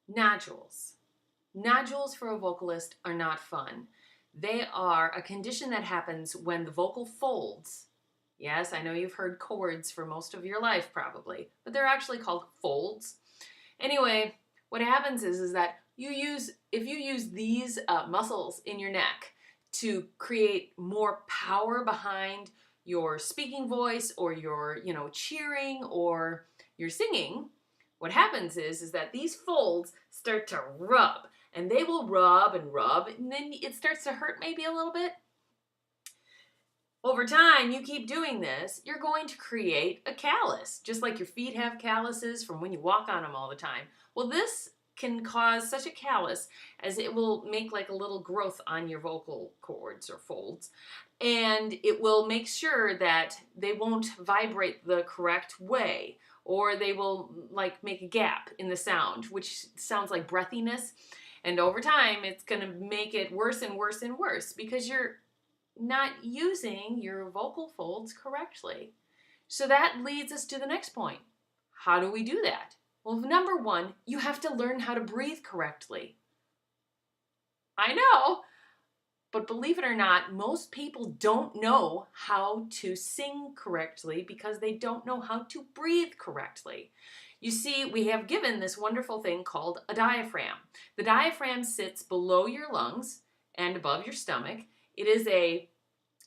Nodules. Nodules for a vocalist are not fun. They are a condition that happens when the vocal folds. Yes, I know you've heard chords for most of your life probably, but they're actually called folds. Anyway, what happens is that if you use these muscles in your neck to create more power behind your speaking voice or your, cheering or your singing, what happens is that these folds start to rub, and they will rub and rub, and then it starts to hurt maybe a little bit. Over time, you keep doing this, you're going to create a callus, just like your feet have calluses from when you walk on them all the time. Well, this can cause such a callus as it will make like a little growth on your vocal cords or folds, and it will make sure that they won't vibrate the correct way, or they will like make a gap in the sound, which sounds like breathiness. And over time, it's going to make it worse and worse and worse because you're not using your vocal folds correctly. So that leads us to the next point. How do we do that? Well, number one, you have to learn how to breathe correctly. I know, but believe it or not, most people don't know how to sing correctly because they don't know how to breathe correctly. You see, we have given this wonderful thing called a diaphragm. The diaphragm sits below your lungs and above your stomach. It is a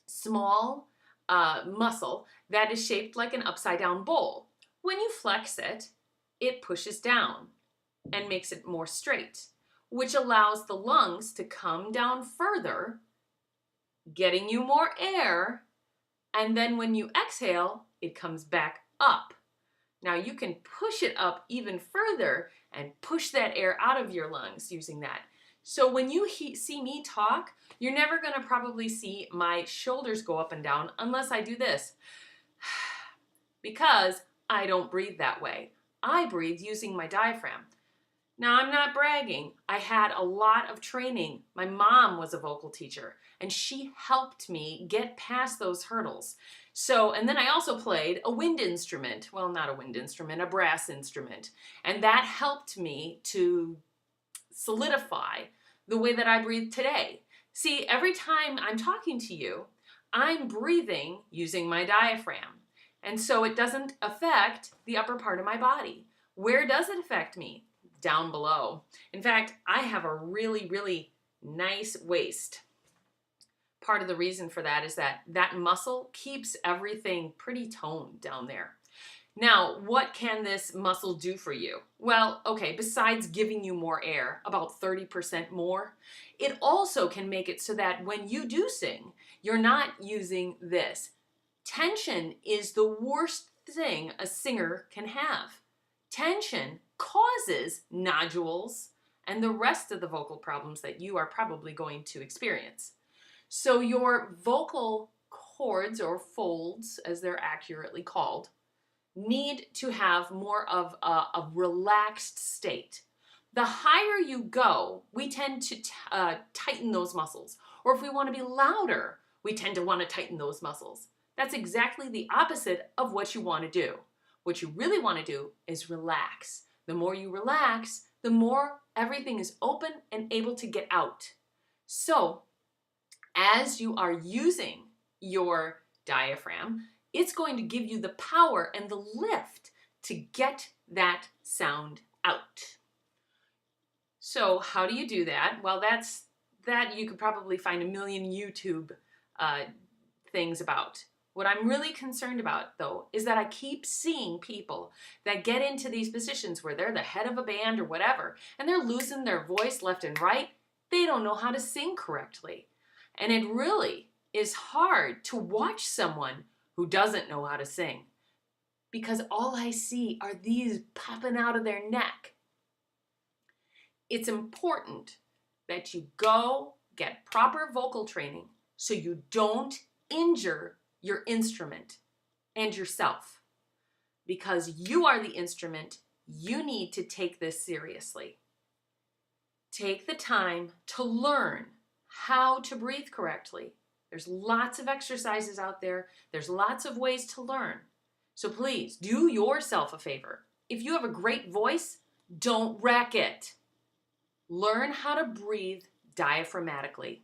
small muscle that is shaped like an upside down bowl. When you flex it, it pushes down and makes it more straight, which allows the lungs to come down further, getting you more air, and then when you exhale, it comes back up. Now you can push it up even further and push that air out of your lungs using that. So when you see me talk, you're never going to probably see my shoulders go up and down unless I do this, because I don't breathe that way. I breathe using my diaphragm. Now, I'm not bragging. I had a lot of training. My mom was a vocal teacher, and she helped me get past those hurdles. And then I also played a wind instrument. Well, not a wind instrument, a brass instrument. And that helped me to solidify the way that I breathe today. See, every time I'm talking to you, I'm breathing using my diaphragm. And so it doesn't affect the upper part of my body. Where does it affect me? Down below. In fact, I have a really, really nice waist. Part of the reason for that is that that muscle keeps everything pretty toned down there. Now, what can this muscle do for you? Well, okay, besides giving you more air, about 30% more, it also can make it so that when you do sing, you're not using this. Tension is the worst thing a singer can have. Tension causes nodules and the rest of the vocal problems that you are probably going to experience. So your vocal cords, or folds as they're accurately called, need to have more of a relaxed state. The higher you go, we tend to tighten those muscles. Or if we want to be louder, we tend to want to tighten those muscles. That's exactly the opposite of what you want to do. What you really want to do is relax. The more you relax, the more everything is open and able to get out. So, as you are using your diaphragm, it's going to give you the power and the lift to get that sound out. So how do you do that? Well, that you could probably find a million YouTube things about. What I'm really concerned about, though, is that I keep seeing people that get into these positions where they're the head of a band or whatever, and they're losing their voice left and right. They don't know how to sing correctly. And it really is hard to watch someone who doesn't know how to sing, because all I see are these popping out of their neck. It's important that you go get proper vocal training so you don't injure your instrument and yourself. Because you are the instrument, you need to take this seriously. Take the time to learn how to breathe correctly. There's lots of exercises out there. There's lots of ways to learn. So please do yourself a favor. If you have a great voice, don't wreck it. Learn how to breathe diaphragmatically.